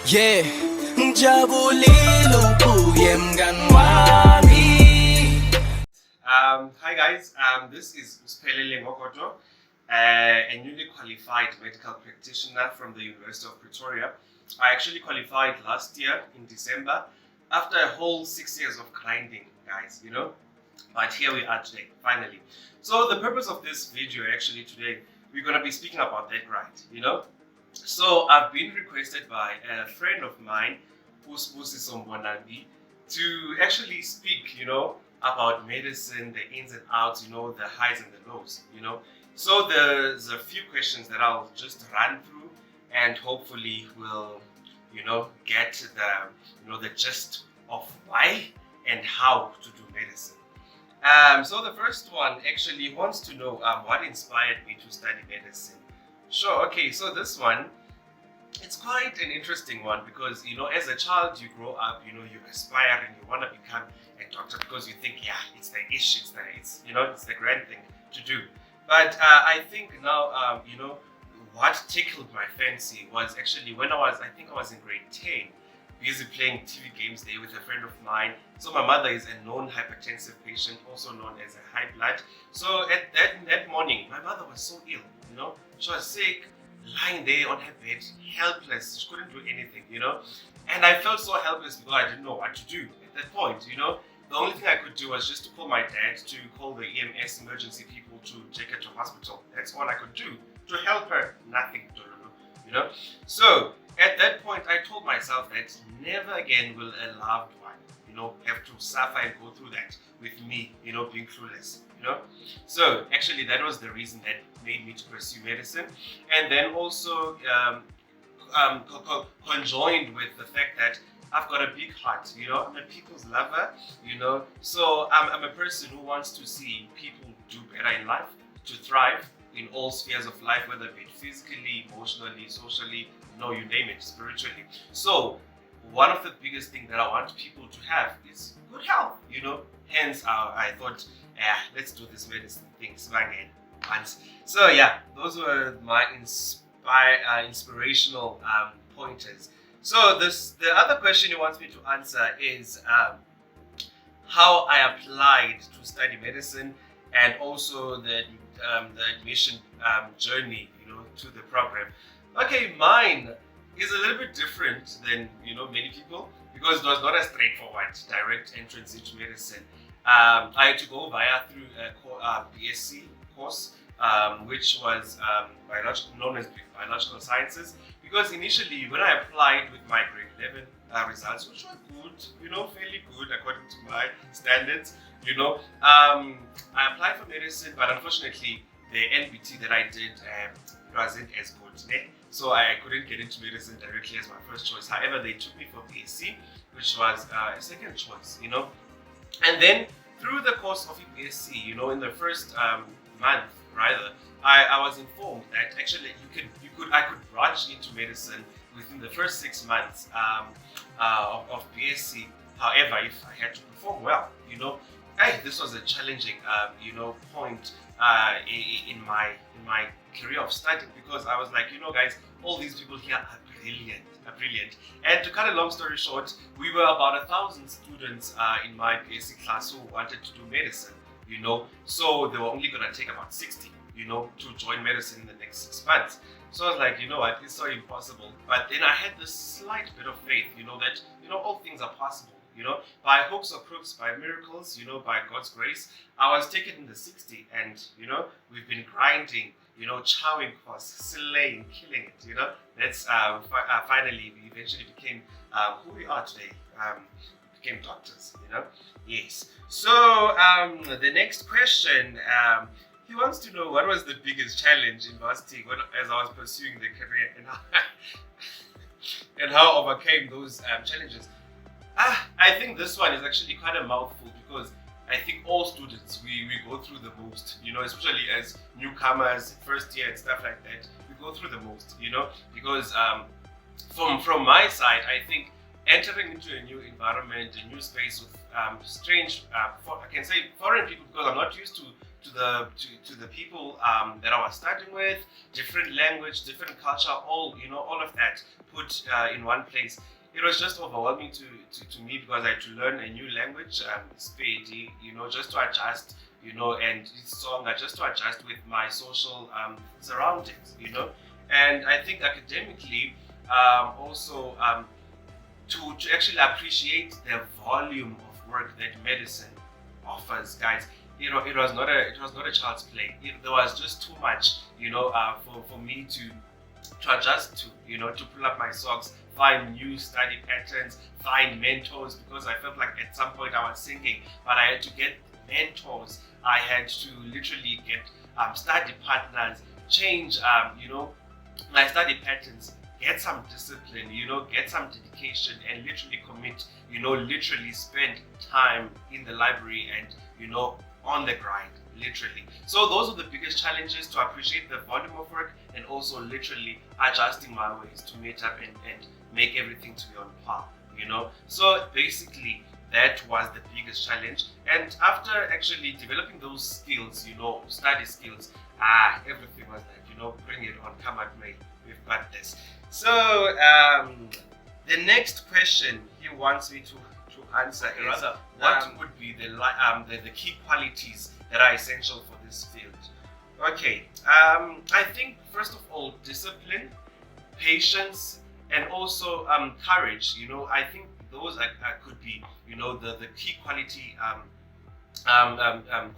Yeah, ngijabulile ubuye mngani wami. Hi guys, this is Dr Ngogodo, a newly qualified medical practitioner from the University of Pretoria. I actually qualified last year in December after a whole 6 years of grinding, guys, But here we are today, finally. So the purpose of this video actually today, we're going to be speaking about that grind, So I've been requested by a friend of mine, Usbusiso Mbonambi, to actually speak, about medicine, the ins and outs, the highs and the lows. So there's a few questions that I'll just run through, and hopefully we'll, get the gist of why and how to do medicine. So the first one actually wants to know what inspired me to study medicine. Sure, okay, so this one, it's quite an interesting one because, as a child, you grow up, you aspire and you want to become a doctor because you think, yeah, it's the ish, it's the grand thing to do. But I think now, what tickled my fancy was actually when I think I was in grade 10, busy playing TV games there with a friend of mine. So my mother is a known hypertensive patient, also known as a high blood. So at that morning, my mother was so ill, she was sick, lying there on her bed, helpless. She couldn't do anything, And I felt so helpless because I didn't know what to do at that point, The only thing I could do was just to call my dad, to call the EMS emergency people to take her to hospital. That's all I could do to help her. Nothing to do, So at that point, I told myself that never again will a loved one, have to suffer and go through that with me, being clueless, So actually, that was the reason that made me to pursue medicine, and then also conjoined with the fact that I've got a big heart, I'm a people's lover, so I'm a person who wants to see people do better in life, to thrive in all spheres of life, whether it be physically, emotionally, socially, you name it, spiritually. So one of the biggest things that I want people to have is good health, Hence, I thought, let's do this medicine thing, again. So yeah, those were my inspirational pointers. So the other question he wants me to answer is how I applied to study medicine, and also the admission journey, to the program. Okay, mine is a little bit different than many people because it was not a straightforward direct entrance into medicine. I had to go through a BSc course, which was known as biological sciences. Because initially, when I applied with my grade 11 results, which were good, fairly good according to my standards, I applied for medicine, but unfortunately, the NBT that I did wasn't as good. So I couldn't get into medicine directly as my first choice. However, they took me for BSc, which was a second choice, And then through the course of BSc, in the first month, rather, I was informed that actually I could branch into medicine within the first 6 months of BSc. However, if I had to perform well, this was a challenging point in my career of studying, because I was like, guys, all these people here are brilliant. And to cut a long story short, we were about 1,000 students in my BSc class who wanted to do medicine, so they were only going to take about 60, to join medicine in the next 6 months. So I was like, what, it's so impossible. But then I had this slight bit of faith, that, all things are possible, by hooks or crooks, by miracles, by God's grace. I was taken in the 60, and, we've been grinding, chowing course, slaying, killing it, That's finally, we eventually became who we are today. Became doctors, Yes. So the next question, he wants to know what was the biggest challenge in varsity as I was pursuing the career, and how I overcame those challenges. I think this one is actually quite a mouthful, because I think all students, we go through the most, especially as newcomers, first year and stuff like that, we go through the most, because from my side, I think entering into a new environment, a new space with strange, I can say foreign people, because I'm not used to to the people that I was studying with, different language, different culture, all of that put in one place. It was just overwhelming to me because I had to learn a new language, Spedi, just to adjust, and it's stronger, just to adjust with my social surroundings, And I think academically, also to actually appreciate the volume of work that medicine offers, guys. It was not a child's play. There was just too much, for me to adjust to, to pull up my socks, find new study patterns, find mentors, because I felt like at some point I was sinking, but I had to get mentors. I had to literally get study partners, change, my study patterns, get some discipline, get some dedication, and literally commit, literally spend time in the library and, on the grind, literally. So those are the biggest challenges, to appreciate the volume of work and also literally adjusting my ways to meet up and make everything to be on par, So basically, that was the biggest challenge. And after actually developing those skills, study skills, everything was like, bring it on, come at me, we've got this. So the next question he wants me to answer is, what would be the key qualities that are essential for this field? Okay, I think first of all, discipline, patience, and also courage. I think those could be, the key quality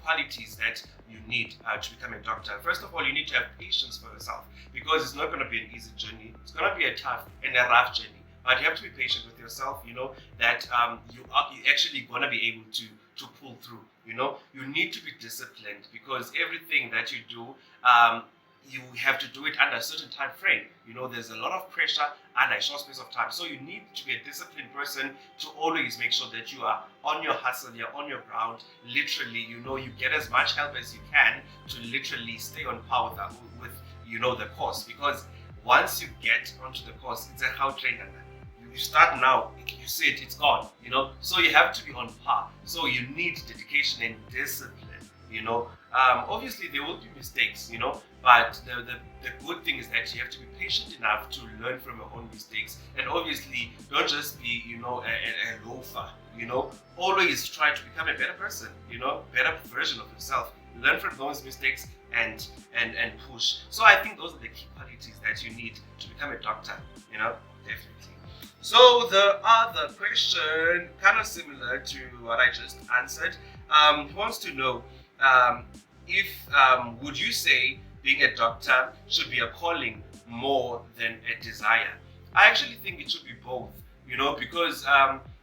qualities that you need to become a doctor. First of all, you need to have patience for yourself, because it's not going to be an easy journey. It's going to be a tough and a rough journey. But you have to be patient with yourself, that you're actually going to be able to pull through, You need to be disciplined, because everything that you do, you have to do it under a certain time frame. There's a lot of pressure under a short space of time. So you need to be a disciplined person to always make sure that you are on your hustle, you're on your ground. Literally, you get as much help as you can to literally stay on par with the course. Because once you get onto the course, it's a how train. You start now, you see it's gone, So you have to be on par. So you need dedication and discipline, Obviously there will be mistakes, but the good thing is that you have to be patient enough to learn from your own mistakes. And obviously don't just be, a loafer, Always try to become a better person, better version of yourself. Learn from those mistakes and push. So I think those are the key qualities that you need to become a doctor, definitely. So the other question, kind of similar to what I just answered, he wants to know if would you say being a doctor should be a calling more than a desire? I actually think it should be both, because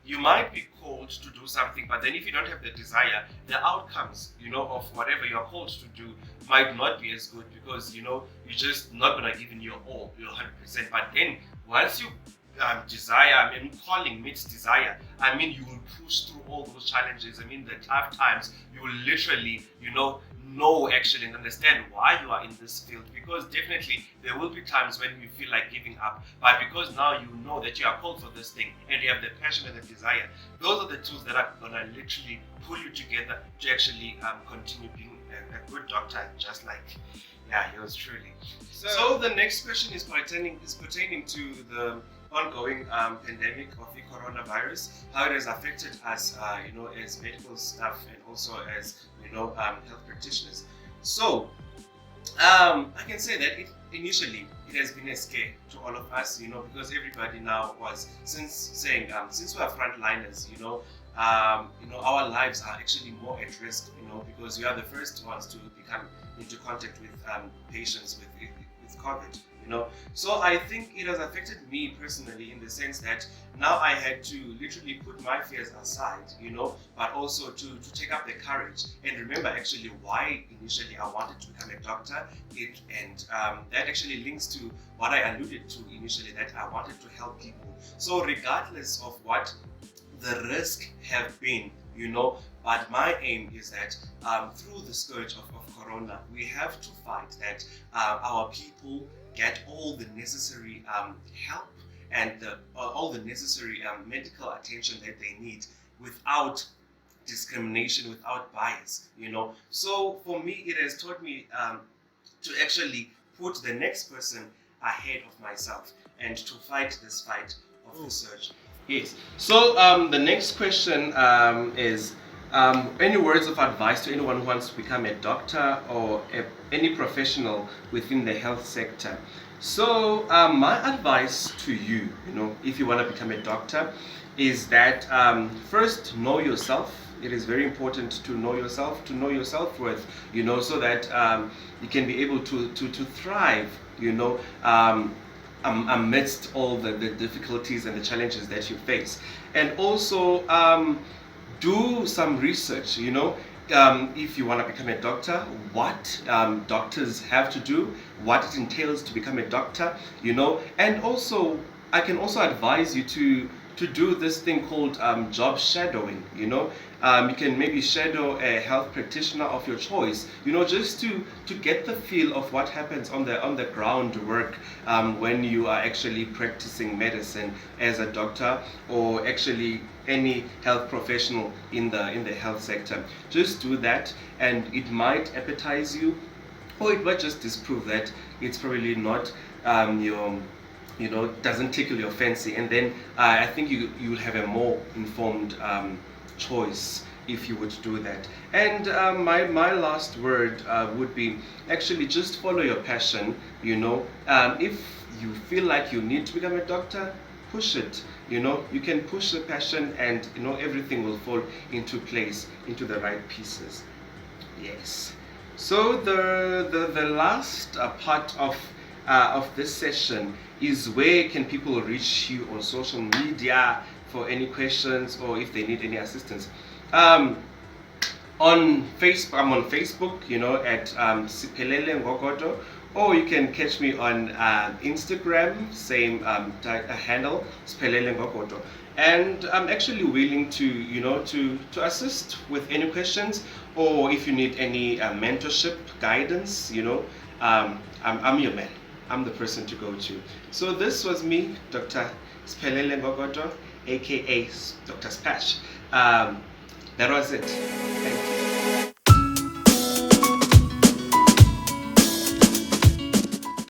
you might be called to do something, but then if you don't have the desire, the outcomes, of whatever you're called to do might not be as good, because, you're just not going to give in your all, your 100%. But then once you desire, calling meets desire, you will push through all those challenges. The tough times, you will literally, know actually and understand why you are in this field, because definitely there will be times when you feel like giving up, but because now you know that you are called for this thing and you have the passion and the desire, those are the tools that are gonna literally pull you together to actually continue being a good doctor, just like yours truly. So the next question is pertaining to the ongoing pandemic of the coronavirus, how it has affected us, as medical staff and also as health practitioners. So I can say that initially it has been a scare to all of us, because everybody now was since we are frontliners, our lives are actually more at risk, because we are the first ones to become into contact with patients with COVID. So I think it has affected me personally in the sense that now I had to literally put my fears aside, but also to take up the courage and remember actually why initially I wanted to become a doctor. That actually links to what I alluded to initially, that I wanted to help people. So regardless of what the risk have been, but my aim is that through the scourge of Corona, we have to fight that our people get all the necessary help and all the necessary medical attention that they need without discrimination, without bias, So for me, it has taught me to actually put the next person ahead of myself and to fight this fight of the search. Yes. So the next question is any words of advice to anyone who wants to become a doctor or any professional within the health sector? So my advice to you, if you want to become a doctor, is that first, know yourself. It is very important to know yourself, to know your self-worth, so that you can be able to thrive, amidst all the difficulties and the challenges that you face. And also do some research, if you want to become a doctor, what doctors have to do, what it entails to become a doctor, and also I can also advise you to do this thing called job shadowing. You can maybe shadow a health practitioner of your choice, just to get the feel of what happens on the ground work when you are actually practicing medicine as a doctor, or actually any health professional in the health sector. Just do that, and it might appetize you, or it might just disprove that it's probably not your doesn't tickle your fancy, and then I think you'll have a more informed choice if you would do that. And my last word would be actually just follow your passion. If you feel like you need to become a doctor, push it. You can push the passion, and everything will fall into place, into the right pieces. Yes. So the last part of this session is where can people reach you on social media for any questions or if they need any assistance. On Facebook, I'm on Facebook, at Siphelele Ngogodo, or you can catch me on Instagram, same handle, Siphelele Ngogodo. And I'm actually willing to to assist with any questions, or if you need any mentorship, guidance, I'm your man. I'm the person to go to. So this was me, Dr. Siphelele Ngogodo, aka Dr. Spash. That was it.